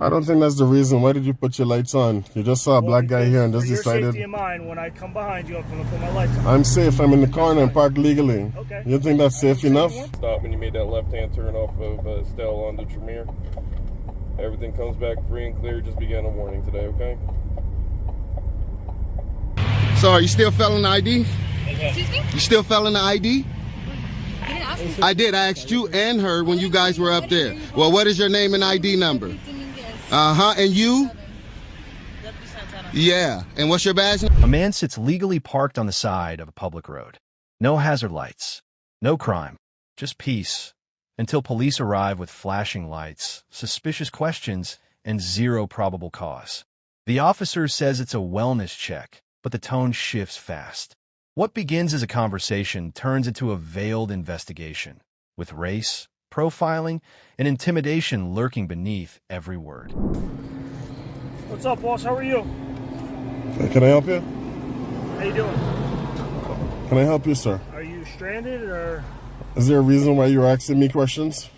I don't think that's the reason. Why did you put your lights on? You just saw a black guy here and just decided. For your safety and mine, when I come behind you, I'm going to put my lights on. I'm safe. I'm in the corner and parked legally. Okay. You think that's safe enough? Stop when you made that left-hand turn off of Estelle onto Tremere. Everything comes back free and clear. Just began a warning today, okay? So are you still felon ID? Excuse me? You still felon ID? You didn't ask me. I did. I asked you and her when you guys were up there. Well, what is your name and ID number? And you? Yeah. And what's your badge? A man sits legally parked on the side of a public road. No hazard lights. No crime. Just peace. Until police arrive with flashing lights, suspicious questions, and zero probable cause. The officer says it's a wellness check, but the tone shifts fast. What begins as a conversation turns into a veiled investigation, with race, profiling, and intimidation lurking beneath every word. What's up, boss? How are you? Can I help you? How you doing? Can I help you, sir? Are you stranded or? Is there a reason why you're asking me questions?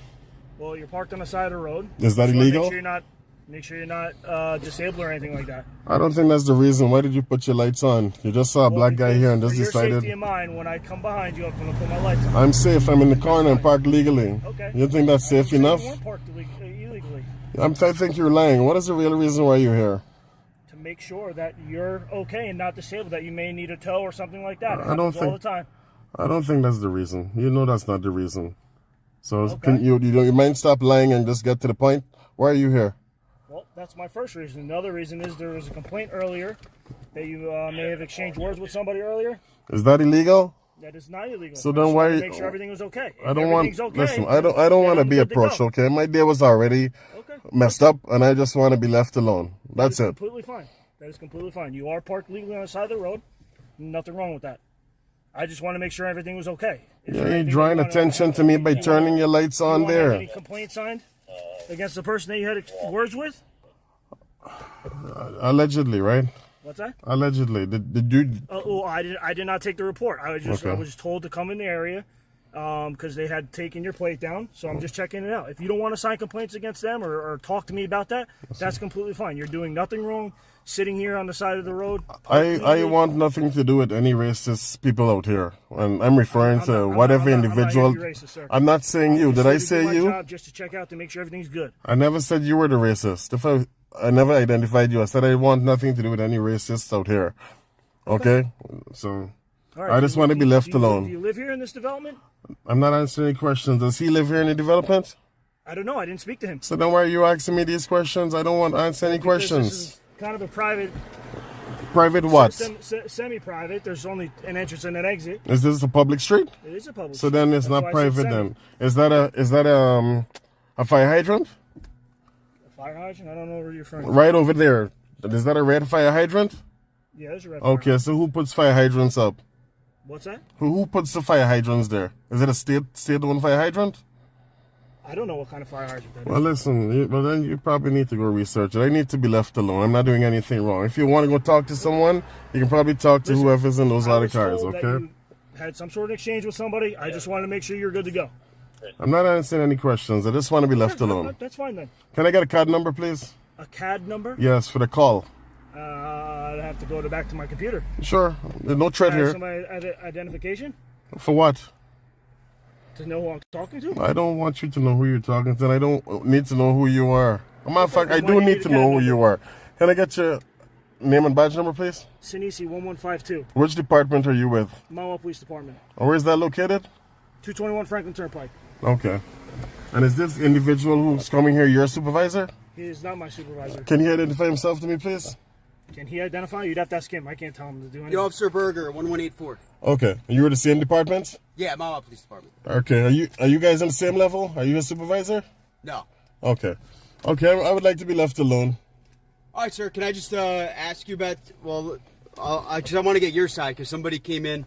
Well, you're parked on the side of the road. Is that illegal? Make sure you're not disabled or anything like that. I don't think that's the reason. Why did you put your lights on? You just saw a black guy here and just decided. For your safety and mine, when I come behind you, I'm going to put my lights on. I'm safe. I'm in the corner and parked legally. Okay. You think that's safe enough? You weren't parked illegally. I think you're lying. What is the real reason why you're here? To make sure that you're okay and not disabled, that you may need a tow or something like that. I don't think all the time. I don't think that's the reason. You know that's not the reason. So Okay. can you mind stop lying and just get to the point? Why are you here? Well, that's my first reason. The other reason is there was a complaint earlier that you may have exchanged words with somebody earlier. Is that illegal? That is not illegal. So then why? Make sure everything was okay. I don't want. Okay, Listen, I don't want to be approached. Okay, my day was already messed up, and I just want to be left alone. That's it. Completely fine. That is completely fine. You are parked legally on the side of the road. Nothing wrong with that. I just want to make sure everything was okay. You're drawing attention to me by turning your lights on there. Any complaint signed against the person that you had words with? Allegedly, right? What's that? Allegedly. Did you? I did not take the report. I was told to come in the area because they had taken your plate down. So I'm just checking it out. If you don't want to sign complaints against them or talk to me about that, that's completely fine. You're doing nothing wrong. Sitting here on the side of the road. I want nothing to do with any racist people out here. And I'm referring to whatever individual. I'm not racist, sir. I'm not saying you. Did I say you? Job just to check out to make sure everything's good. I never said you were the racist. I never identified you. I said I want nothing to do with any racists out here. Okay? So Right, I just want to be left alone. Do you live here in this development? I'm not answering any questions. Does he live here in the development? I don't know. I didn't speak to him. So then why are you asking me these questions? I don't want to answer any questions. This is kind of a private. Private what? Semi-private. There's only an entrance and an exit. Is this a public street? It is a public So street. then it's That's not why I said private semi. then. Is that a fire hydrant? A fire hydrant? I don't know where you're from. Right over there. Is that a red fire hydrant? Yeah, there's a red. Okay, so who puts fire hydrants up? What's that? Who puts the fire hydrants there? Is it a state-owned fire hydrant? I don't know what kind of fire hydrant that is. Well, listen, then you probably need to go research it. I need to be left alone. I'm not doing anything wrong. If you want to go talk to someone, you can probably talk to whoever's in those other cars, okay? You had some sort of exchange with somebody. I just wanted to make sure you're good to go. I'm not answering any questions. I just want to be left alone. That's fine then. Can I get a card number, please? A CAD number? Yes, for the call. I'd have to go back to my computer. Sure. There's no threat here. Somebody identification? For what? To know who I'm talking to? I don't want you to know who you're talking to, and I don't need to know who you are. As a matter of fact, I do need to know who you are. Can I get your name and badge number, please? Sinisi 1152. Which department are you with? Mawa Police Department. Where is that located? 221 Franklin Turnpike. Okay. And is this individual who's coming here your supervisor? He is not my supervisor. Can he identify himself to me, please? Can he identify? You'd have to ask him. I can't tell him to do anything. Officer Berger, 1184. Okay. You were the same department? Yeah, Mawa Police Department. Okay. Are you guys on the same level? Are you a supervisor? No. Okay. Okay, I would like to be left alone. All right, sir. Can I just ask you about? Well, because I want to get your side because somebody came in.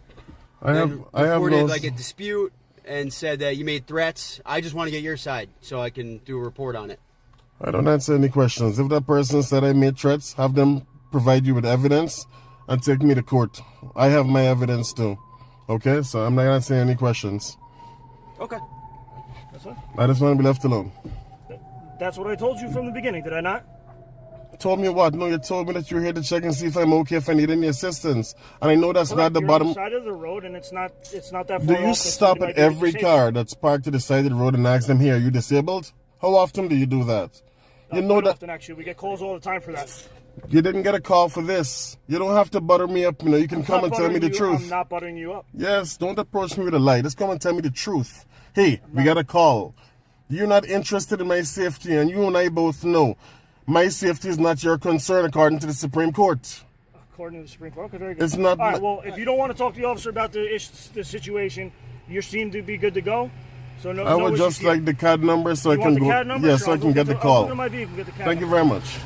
I have reported no like a dispute and said that you made threats. I just want to get your side so I can do a report on it. I don't answer any questions. If that person said I made threats, have them provide you with evidence and take me to court. I have my evidence too. Okay, so I'm not answering any questions. Okay. That's fine. I just want to be left alone. That's what I told you from the beginning, did I not? Told me what? No, you told me that you're here to check and see if I'm okay, if I need any assistance. And I know that's not the You're bottom. on the side of the road, and it's not that far Do off. you stop at every car that's parked to the side of the road and ask them, "Here, are you disabled?" How often do you do that? You know that often, actually. We get calls all the time for that. you didn't get a call for this. You don't have to butter me up. You know, you can come and tell me the truth. I'm not buttering you up. Yes, don't approach me with a lie. Just come and tell me the truth. Hey, we got a call. You're not interested in my safety, and you and I both know my safety is not your concern, according to the Supreme Court. According to the Supreme Court, okay, very good. It's not. All right. Well, if you don't want to talk to the officer about the situation, you seem to be good to go. So no. I would just like the CAD number so I can go. Yeah, so I can get the call. I'll go to my vehicle, get the CAD Thank you number. very much.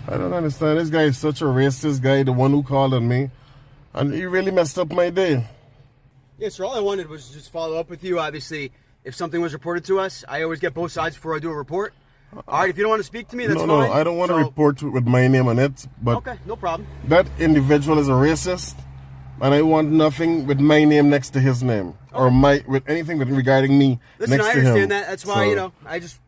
I don't understand. This guy is such a racist guy, the one who called on me. And he really messed up my day. Yeah, sir. All I wanted was just follow up with you. Obviously, if something was reported to us, I always get both sides before I do a report. All right, if you don't want to speak to me, that's fine. No, I don't want to report with my name on it. But okay, no problem. That individual is a racist, and I want nothing with my name next to his name, or with anything regarding me Listen, next I to him. understand that. That's why I just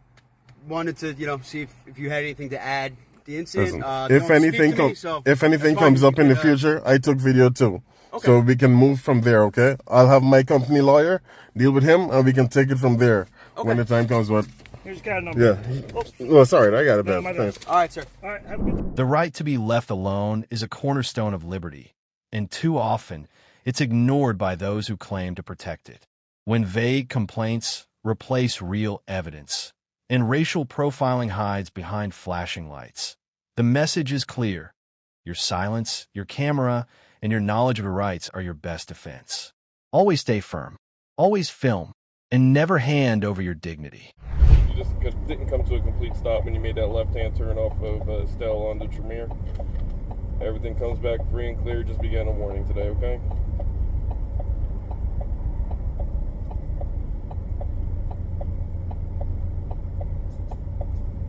wanted to see if you had anything to add. The incident. Listen, if anything comes up in the future, I took video too. Okay. So we can move from there, okay? I'll have my company lawyer deal with him, and we can take it from there when the time comes. What? Here's your CAD number. Yeah. Oops. Oh, sorry, I got it back. My bad. Thanks. All right, sir. All right, have a good. The right to be left alone is a cornerstone of liberty, and too often it's ignored by those who claim to protect it. When vague complaints replace real evidence, and racial profiling hides behind flashing lights, the message is clear. Your silence, your camera, and your knowledge of your rights are your best defense. Always stay firm, always film, and never hand over your dignity. You just didn't come to a complete stop when you made that left-hand turn off of Estelle onto Tremere. Everything comes back free and clear. Just began a warning today, okay?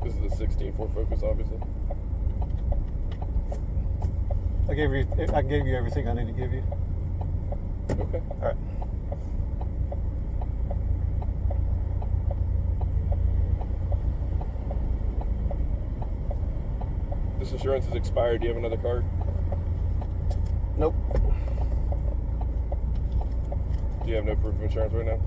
This is the 16 Ford Focus, obviously. I gave you everything I need to give you. Okay. All right. This insurance is expired. Do you have another card? Nope. Do you have no proof of insurance right now?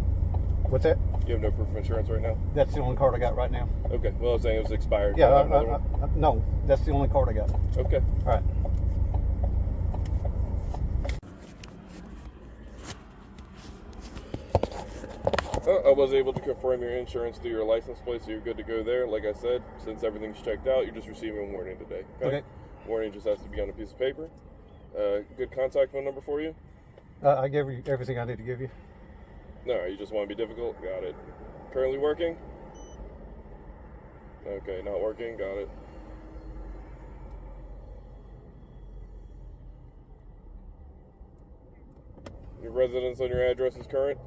What's that? You have no proof of insurance right now? That's the only card I got right now. Okay. Well, I was saying it was expired. Yeah, Do you have another one? no, that's the only card I got. Okay. All right. I was able to confirm your insurance through your license plate, so you're good to go there. Like I said, since everything's checked out, you're just receiving a warning today. Okay. Warning just has to be on a piece of paper. Good contact phone number for you? I gave you everything I need to give you. No, you just want to be difficult? Got it. Currently working? Okay, not working? Got it. Your residence on your address is current?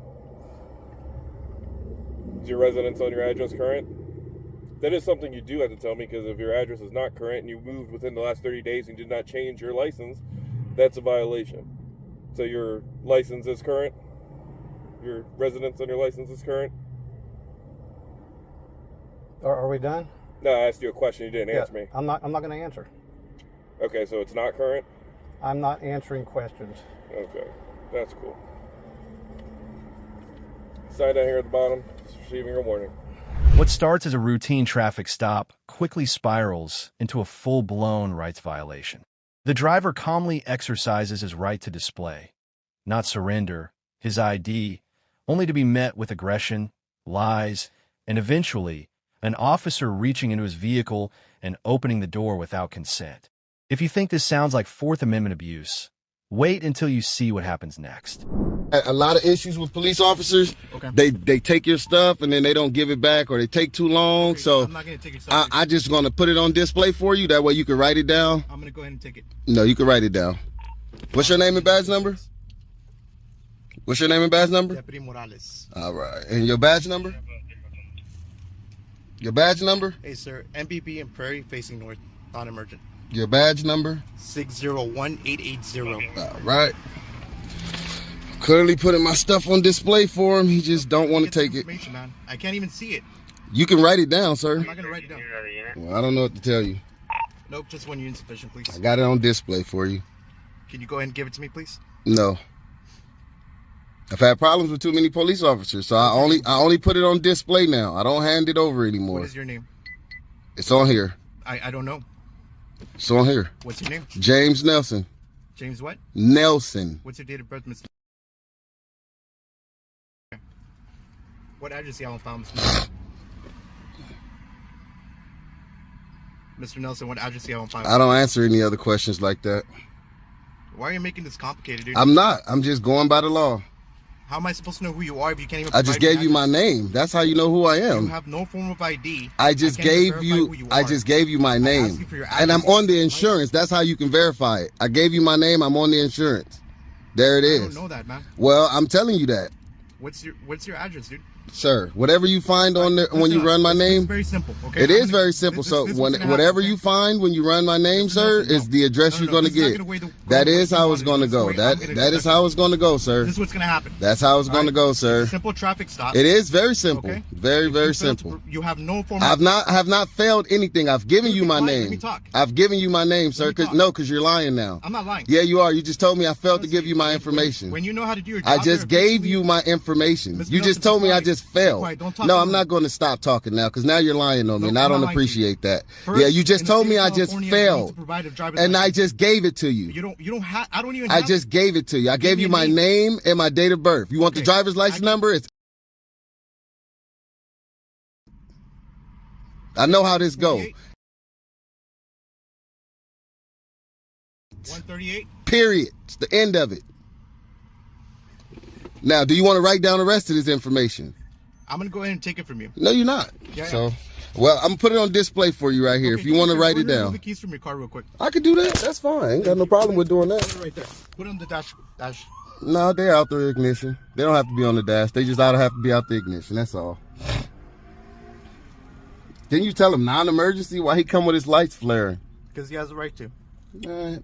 Is your residence on your address current? That is something you do have to tell me, because if your address is not current and you moved within the last 30 days and did not change your license, that's a violation. So your license is current? Your residence on your license is current? Are we done? No, I asked you a question. You didn't answer me. I'm not going to answer. Okay, so it's not current? I'm not answering questions. Okay, that's cool. Sign down here at the bottom. Just receiving a warning. What starts as a routine traffic stop quickly spirals into a full-blown rights violation. The driver calmly exercises his right to display, not surrender, his ID, only to be met with aggression, lies, and eventually an officer reaching into his vehicle and opening the door without consent. If you think this sounds like Fourth Amendment abuse, wait until you see what happens next. A lot of issues with police officers. Okay. They take your stuff and then they don't give it back, or they take too long. Okay, so I'm not gonna take your stuff. I just gonna put it on display for you. That way you can write it down. I'm gonna go ahead and take it. No, you can write it down. What's your name and badge number? What's your name and badge number? Deputy Morales. All right. And your badge number? Your badge number? Hey, sir. MPP and Prairie facing north, non-emergent. Your badge number? 601880. All right. clearly putting my stuff on display for him. He just don't want to take it. Man. I can't even see it. You can write it down, sir. I'm not gonna write it down. Well, I don't know what to tell you. Nope, just when you're insufficient, please. I got it on display for you. Can you go ahead and give it to me, please? No. I've had problems with too many police officers, so I only put it on display now. I don't hand it over anymore. What is your name? It's on here. I don't know. It's on here. What's your name? James Nelson. James what? Nelson. What's your date of birth, Mr. What address do you have on file, Mr. Nelson? Mr. Nelson, what address do you have on file? I don't answer any other questions like that. Why are you making this complicated, dude? I'm not. I'm just going by the law. How am I supposed to know who you are if you can't even I just gave you my name. That's how you know who I am. You have no form of ID. I just gave you my name. And I'm on the insurance. That's how you can verify it. I gave you my name. I'm on the insurance. There it is. I don't know that, man. Well, I'm telling you that. What's your address, dude? Sir, whatever you find on there when you run my name, it's very simple. Okay, it is very simple. So whatever you find when you run my name, sir, is the address you're going to get. That is how it's going to go. That is how it's going to go, sir. This is what's going to happen. That's how it's going to go, sir. Simple traffic stop. It is very simple. Okay. Very simple. You have no form. I have not failed anything. I've given you my name. Let me talk. I've given you my name, sir. Because you're lying now. I'm not lying. Yeah, you are. You just told me I failed to give you my information. When you know how to do your job, I just gave you my information. You just told me I just failed. No, I'm not going to stop talking now because now you're lying on me, and I don't appreciate that. Yeah, you just told me I just failed, and I just gave it to you. You don't have. I don't even. I just gave it to you. I gave you my name and my date of birth. You want the driver's license number? I know how this goes. 138. Period. It's the end of it. Now, do you want to write down the rest of this information? I'm going to go ahead and take it from you. No, you're not. Yeah, so, well, I'm going to put it on display for you right here if you want to write it down. Remove the keys from your car real quick. I can do that. That's fine. Ain't got no problem with doing that. Put it right there. Put it on the dash. No, they're out the ignition. They don't have to be on the dash. They just have to be out the ignition. That's all. Didn't you tell him non-emergency? Why he come with his lights flaring? Because he has the right to.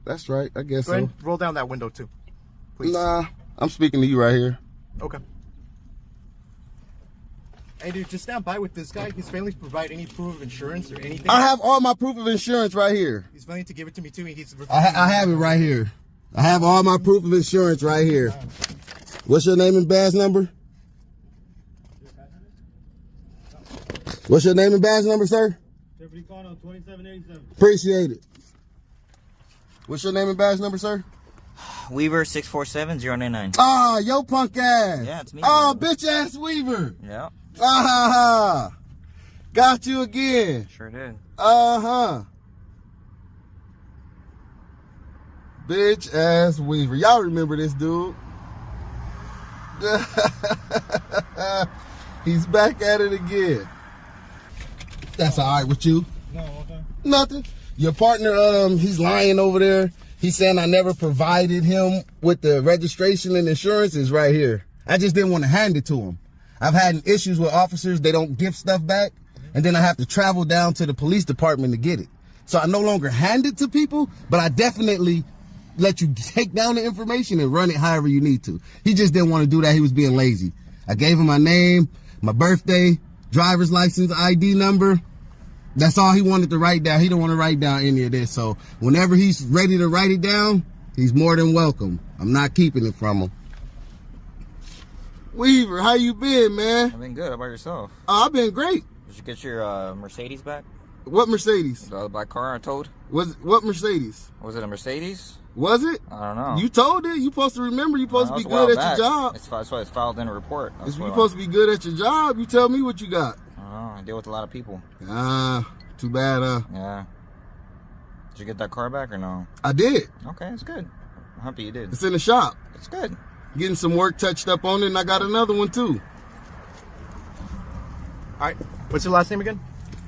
That's right. I guess go ahead and roll down that window too, please. Nah, I'm speaking to you right here. Okay. Hey, dude, just stand by with this guy. He's failing to provide any proof of insurance or anything. I have all my proof of insurance right here. He's failing to give it to me too. I have it right here. I have all my proof of insurance right here. What's your name and badge number? What's your name and badge number, sir? Deputy Connell, 2787. Appreciate it. What's your name and badge number, sir? Weaver 647099. Ah, yo punk ass. Yeah, it's me. Oh, bitch ass Weaver. Yeah. Got you again. Sure did. Bitch ass Weaver. Y'all remember this dude? He's back at it again. That's all right with you? No, okay. Nothing. Your partner, he's lying over there. He's saying I never provided him with the registration and insurance is right here. I just didn't want to hand it to him. I've had issues with officers. They don't give stuff back. And then I have to travel down to the police department to get it. So I no longer hand it to people, but I definitely let you take down the information and run it however you need to. He just didn't want to do that. He was being lazy. I gave him my name, my birthday, driver's license, ID number. That's all he wanted to write down. He don't want to write down any of this. So whenever he's ready to write it down, he's more than welcome. I'm not keeping it from him. Weaver, how you been, man? I've been good. How about yourself? I've been great. Did you get your Mercedes back? What Mercedes? The black car I towed? What Mercedes? Was it a Mercedes? Was it? I don't know. You told it. You supposed to remember. You supposed to be good at your job. That's why it's filed in a report. You supposed to be good at your job. You tell me what you got. I don't know. I deal with a lot of people. Too bad, Yeah. Did you get that car back or no? I did. Okay, it's good. I'm happy you did. It's in the shop. It's good. Getting some work touched up on it, and I got another one too. All right. What's your last name again?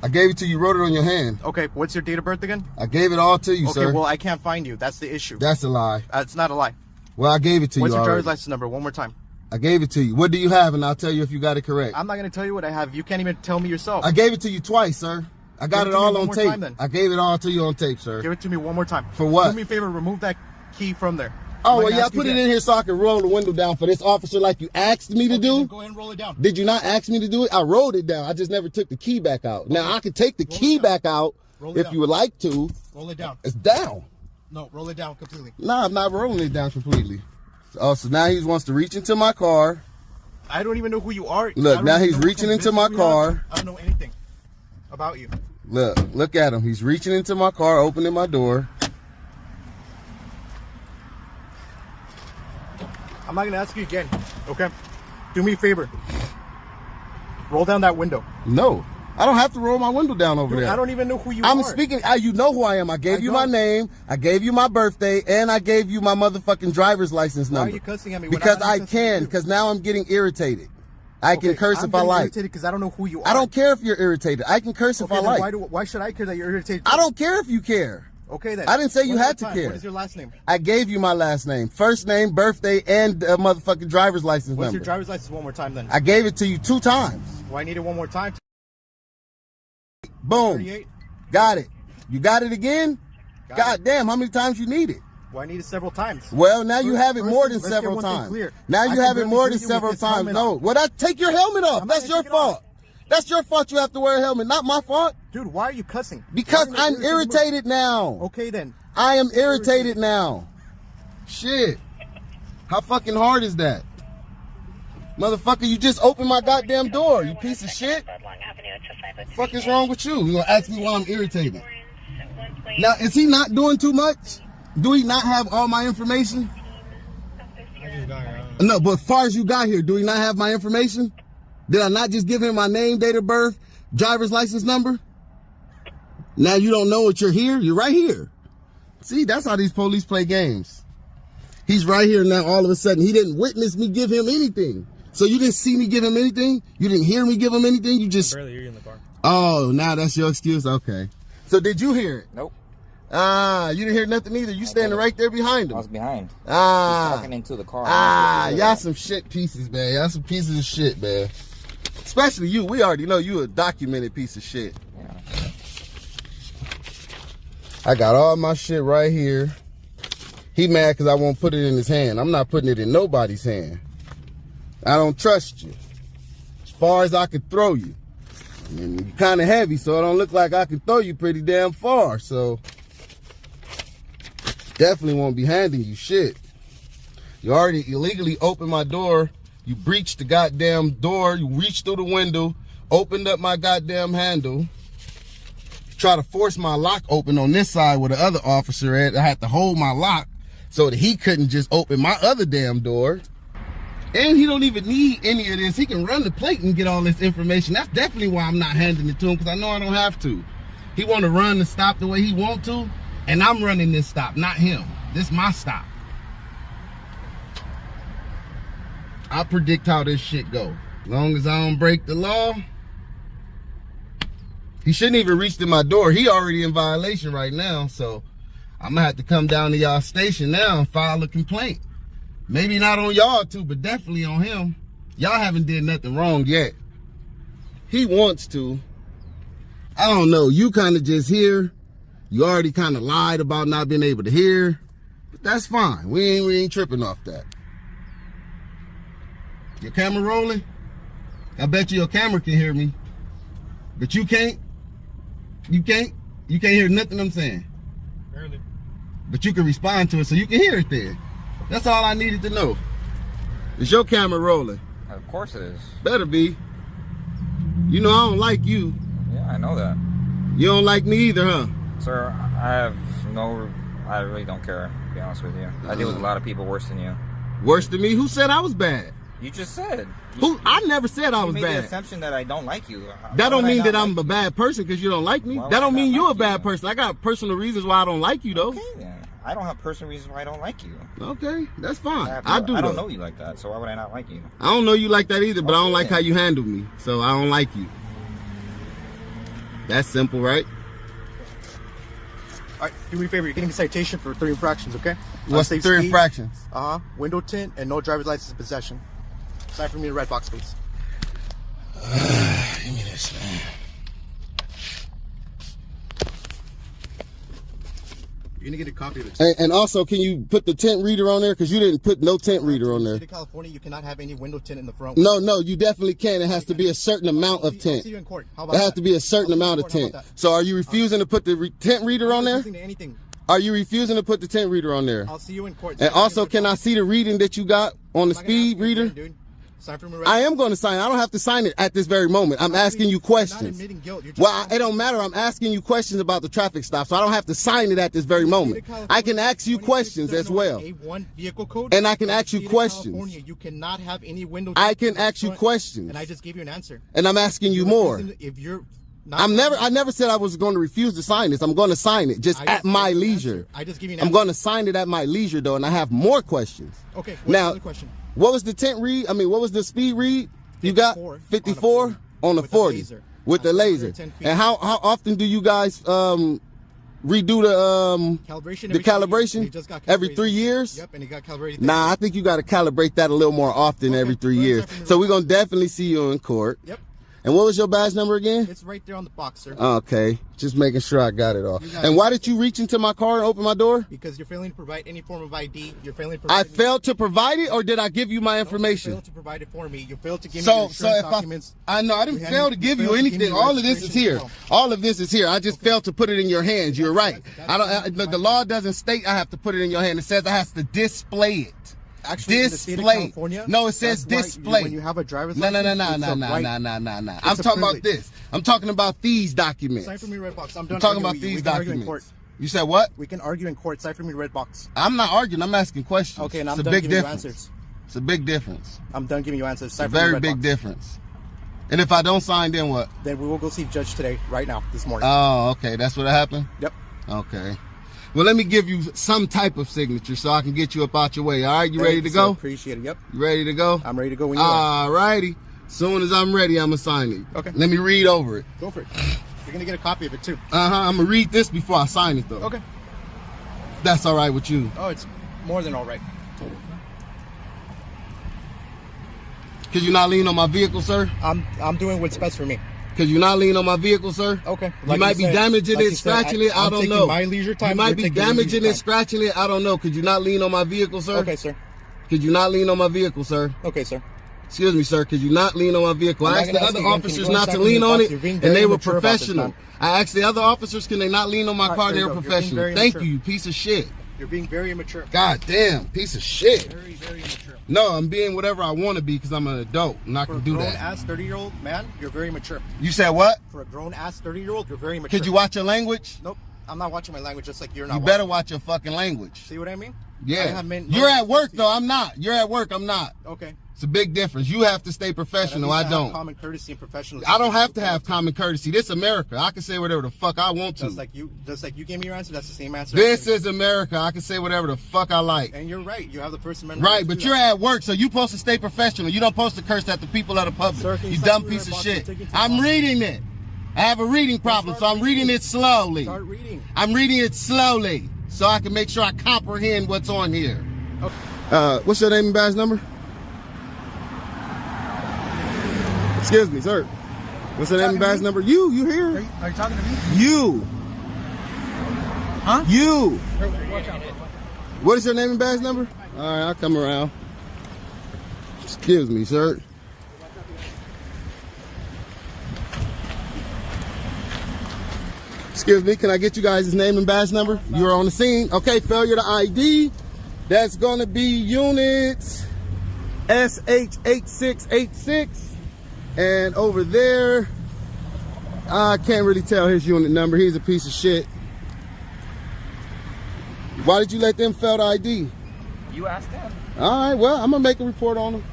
I gave it to you. Wrote it on your hand. Okay. What's your date of birth again? I gave it all to you, sir. Okay. Well, I can't find you. That's the issue. That's a lie. It's not a lie. Well, I gave it to you. What's your already. driver's license number? One more time. I gave it to you. What do you have? And I'll tell you if you got it correct. I'm not going to tell you what I have. You can't even tell me yourself. I gave it to you twice, sir. I got it all on tape. Time, I gave it all to you on tape, sir. Give it to me one more time. For what? Do me a favor. Remove that key from there. Oh, well, yeah, I put it in here so I can roll the window down for this officer like you asked me to do. Go ahead and roll it down. Did you not ask me to do it? I rolled it down. I just never took the key back out. Now, I can take the key back out if you would like to. Roll it down. It's down. No, roll it down completely. Nah, I'm not rolling it down completely. Oh, so now he wants to reach into my car. I don't even know who you are. Look, now he's reaching into my car. I don't know anything about you. Look at him. He's reaching into my car, opening my door. I'm not gonna ask you again, okay? Do me a favor. Roll down that window. No, I don't have to roll my window down over there. I don't even know who you are. I'm speaking. You know who I am. I gave you my name. I gave you my birthday, and I gave you my motherfucking driver's license number. Why are you cussing at me? Because I can. Because now I'm getting irritated. I can curse if I like. I'm irritated because I don't know who you are. I don't care if you're irritated. I can curse if I like. Why should I care that you're irritated? I don't care if you care. Okay then. I didn't say you had to care. What is your last name? I gave you my last name, first name, birthday, and a motherfucking driver's license number. What's your driver's license one more time then? I gave it to you 2 times. Well, I need it one more time. Boom. 38. Got it. You got it again? God damn, how many times you need it? Well, I need it several times. Well, now you have it more than several times. Now you have it more than several times. No. Well, take your helmet off. That's your fault. That's your fault you have to wear a helmet, not my fault. Dude, why are you cussing? Because I'm irritated now. Okay then. I am irritated now. Shit. How fucking hard is that? Motherfucker, you just opened my goddamn door, you piece of shit. What the fuck is wrong with you? You gonna ask me why I'm irritated? Now, is he not doing too much? Do he not have all my information? No, but as far as you got here, do he not have my information? Did I not just give him my name, date of birth, driver's license number? Now you don't know what you're here? You're right here. See, that's how these police play games. He's right here now. All of a sudden, he didn't witness me give him anything. So you didn't see me give him anything? You didn't hear me give him anything? You just... Barely hear you in the car. Oh, now that's your excuse? Okay. So did you hear it? Nope. You didn't hear nothing either. You standing right there behind him. I was behind. He's Ah. talking into the car. Y'all some shit pieces, man. Y'all some pieces of shit, man. Especially you. We already know you a documented piece of shit. Yeah. I got all my shit right here. He mad because I won't put it in his hand. I'm not putting it in nobody's hand. I don't trust you. As far as I could throw you. And you're kind of heavy, so it don't look like I can throw you pretty damn far. So definitely won't be handing you shit. You already illegally opened my door. You breached the goddamn door. You reached through the window, opened up my goddamn handle. Try to force my lock open on this side where the other officer at. I had to hold my lock so that he couldn't just open my other damn door. And he don't even need any of this. He can run the plate and get all this information. That's definitely why I'm not handing it to him, because I know I don't have to. He want to run the stop the way he want to, and I'm running this stop, not him. This is my stop. I predict how this shit go. As long as I don't break the law. He shouldn't even reach to my door. He already in violation right now, so I'm gonna have to come down to y'all station now and file a complaint. Maybe not on y'all too, but definitely on him. Y'all haven't did nothing wrong yet. He wants to. I don't know, you kind of just hear. You already kind of lied about not being able to hear. But that's fine, we ain't tripping off that. Your camera rolling? I bet you your camera can hear me. But you can't? You can't hear nothing I'm saying. Barely. But you can respond to it so you can hear it then. That's all I needed to know. Is your camera rolling? Of course it is. Better be. You know I don't like you. Yeah, I know that. You don't like me either, huh? Sir, I really don't care, to be honest with you. I deal with a lot of people worse than you. Worse than me? Who said I was bad? You just said. I never said I was bad. You made the bad. assumption that I don't like you. That don't mean that I'm a bad person because you don't like me. That don't mean you're a bad person. I got personal reasons why I don't like you, though. Okay, then. I don't have personal reasons why I don't like you. Okay, that's fine. I don't know you like that, so why would I not like you? I don't know you like that either, but I don't like how you handle me, so I don't like you. That's simple, right? All right, do me a favor. You're getting a citation for 3 infractions, okay? What's the 3 infractions? Window tint and no driver's license in possession. Sign for me in the red box, please. Give me this, man. You're gonna get a copy of it. And also, can you put the tint reader on there? Because you didn't put no tint reader on there. In the state of California, you cannot have any window tint in the front. No, you definitely can. It has to be a certain amount of tint. I'll see you in court. How about It has that? to be a certain amount of tint. So are you refusing to put the tint reader on there? Anything. Are you refusing to put the tint reader on there? I'll see you in court. And also, can I see the reading that you got on the speed reader? Dude. Sign for me right I am going to sign. I don't have to sign it at this very moment. I'm asking you questions. You're not admitting guilt. You're just Well, it don't matter. I'm asking you questions about the traffic stop, so I don't have to sign it at this very moment. I can ask you questions as well. A1 vehicle code. And I can ask you questions. California, you cannot have any window. I can ask you questions. And I just gave you an answer. And I'm asking you more. If you're I never said I was going to refuse to sign this. I'm going to sign it just at my leisure. I just give you an I'm answer. going to sign it at my leisure though, and I have more questions. Okay. What's Now, the other question? what was the tint read? I mean, what was the speed read? You got 54 on the 40 with the laser. And how often do you guys redo the calibration? Every 3 years? Yep, and it got calibrated. Nah, I think you got to calibrate that a little more often every 3 years. So we're going to definitely see you in court. Yep. And what was your badge number again? It's right there on the box, sir. Okay, just making sure I got it all. And why did you reach into my car and open my door? Because you're failing to provide any form of ID. You're failing to provide. I failed to provide it, or did I give you my information? You failed to provide it for me. You failed to give me your insurance documents. I know I didn't fail to give you anything. All of this is here. All of this is here. I just failed to put it in your hands. You're right. The law doesn't state I have to put it in your hand. It says I have to display it. Actually, display. No, it says display. When you have a driver's license, no. I'm talking about this. I'm talking about these documents. Sign for me, red box. I'm done. I'm talking about these documents. You said what? We can argue in court. Sign for me, red box. I'm not arguing. I'm asking questions. Okay, and I'm it's done a big giving difference. you answers. It's a big difference. I'm done giving you answers. Sign It's for a me, very red big box. difference. And if I don't sign, then what? Then we will go see Judge today, right now, this morning. Oh, okay. That's what happened? Yep. Okay. Well, let me give you some type of signature so I can get you up out your way. All right, you ready to go? Appreciate it. Yep. You ready to go? I'm ready to go when you are. All righty. Soon as I'm ready, I'm going to sign it. Okay. Let me read over it. Go for it. You're going to get a copy of it, too. I'm going to read this before I sign it, though. Okay. If that's all right with you. Oh, it's more than all right. Could you not lean on my vehicle, sir? I'm doing what's best for me. Could you not lean on my vehicle, sir? Okay. You might be damaging it, scratching it. I don't know. My leisure time. You might be damaging it, scratching it. I don't know. Could you not lean on my vehicle, sir? Okay, sir. Could you not lean on my vehicle, sir? Okay, sir. Excuse me, sir. Could you not lean on my vehicle? I asked the other officers not to lean on it, and they were professional. I asked the other officers, can they not lean on my car? They were professional. Thank you, you piece of shit. You're being very immature. God damn, piece of shit. Very, very immature. No, I'm being whatever I want to be because I'm an adult and I can do that. For a grown-ass 30-year-old man, you're very mature. You said what? For a grown-ass 30-year-old, you're very mature. Could you watch your language? Nope. I'm not watching my language just like you're not. You better watch your fucking language. See what I mean? Yeah. You're at work, though. I'm not. You're at work. I'm not. Okay. It's a big difference. You have to stay professional. I don't. Common courtesy and professionalism. I don't have to have common courtesy. This is America. I can say whatever the fuck I want to. Just like you gave me your answer, that's the same answer. This is America. I can say whatever the fuck I like. And you're right. You have the First Amendment. Right, but you're at work, so you're supposed to stay professional. You don't supposed to curse at the people of the public. Sir, you dumb piece of shit. I'm reading it. I have a reading problem, so I'm reading it slowly. Start reading. I'm reading it slowly so I can make sure I comprehend what's on here. Okay. What's your name and badge number? Excuse me, sir. What's your name and badge number? You here? Are you talking to me? You. Huh? You. What is your name and badge number? All right, I'll come around. Excuse me, sir. Excuse me, can I get you guys' name and badge number? You're on the scene. Okay, failure to ID. That's going to be unit SH8686. And over there, I can't really tell his unit number. He's a piece of shit. Why did you let them fail the ID? You asked them. All right, well, I'm going to make a report on them.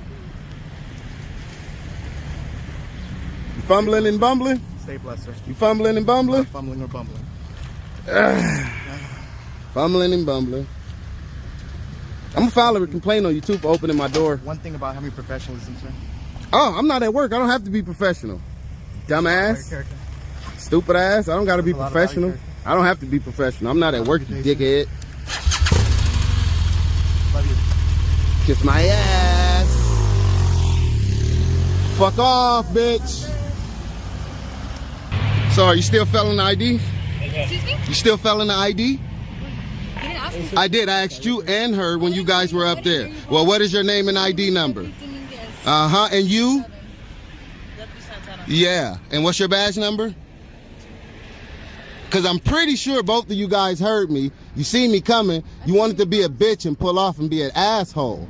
You fumbling and bumbling? Stay blessed, sir. You fumbling and bumbling? Not fumbling or bumbling. Fumbling and bumbling. I'm going to file a complaint on you, too, for opening my door. One thing about having professionalism, sir. Oh, I'm not at work. I don't have to be professional. Dumbass. Stupid ass. I don't got to be professional. I don't have to be professional. I'm not at work, you dickhead. Love you. Kiss my ass. Fuck off, bitch. So, are you still failing the ID? Excuse me? You still failing the ID? didn't ask me. I did. I asked you and her when you guys were up there. Well, what is your name and ID number? Uh-huh. And you? Yeah. And what's your badge number? Because I'm pretty sure both of you guys heard me. You see me coming. You wanted to be a bitch and pull off and be an asshole.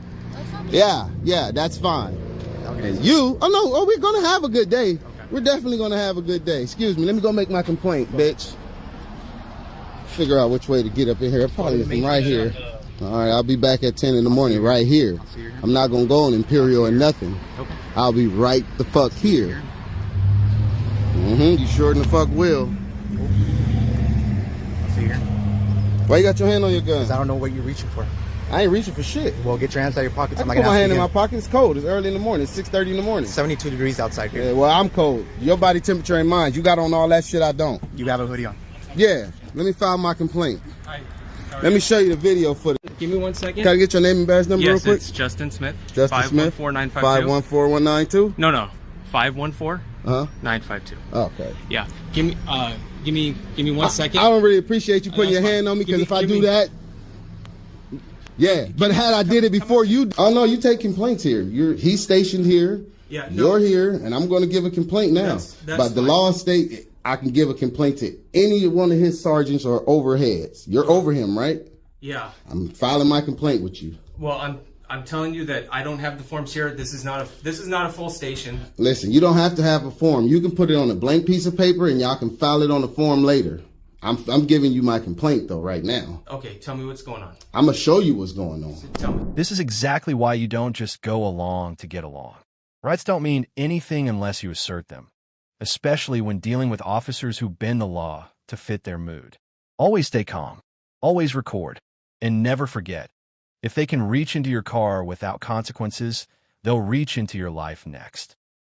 Yeah, that's fine. And you, we're going to have a good day. We're definitely going to have a good day. Excuse me. Let me go make my complaint, bitch. Figure out which way to get up in here. Probably from right here. All right, I'll be back at 10 in the morning right here. I'm not going to go on Imperial or nothing. I'll be right the fuck here. You sure in the fuck will. Why you got your hand on your gun? Because I don't know what you're reaching for. I ain't reaching for shit. Well, get your hands out of your pockets. I put my hand in my pocket. It's cold. It's early in the morning. It's 6:30 in the morning. 72 degrees outside here. Yeah, well, I'm cold. Your body temperature ain't mine. You got on all that shit. I don't. You have a hoodie on. Yeah. Let me file my complaint. Let me show you the video footage. Give me 1 second. Can I get your name and badge number real quick? Yes, it's Justin Smith. Justin Smith. 514192. No. 514-952. Okay. Yeah. Give me 1 second. I don't really appreciate you putting your hand on me because if I do that, yeah. But had I did it before you, oh no, you take complaints here. He's stationed here. Yeah. You're here, and I'm going to give a complaint now. But the law state I can give a complaint to any one of his sergeants or overheads. You're over him, right? Yeah. I'm filing my complaint with you. Well, I'm telling you that I don't have the forms here. This is not a full station. Listen, you don't have to have a form. You can put it on a blank piece of paper, and y'all can file it on the form later. I'm giving you my complaint though right now. Okay, tell me what's going on. I'm gonna show you what's going on. Tell me. This is exactly why you don't just go along to get along. Rights don't mean anything unless you assert them, especially when dealing with officers who bend the law to fit their mood. Always stay calm, always record, and never forget, if they can reach into your car without consequences, they'll reach into your life next.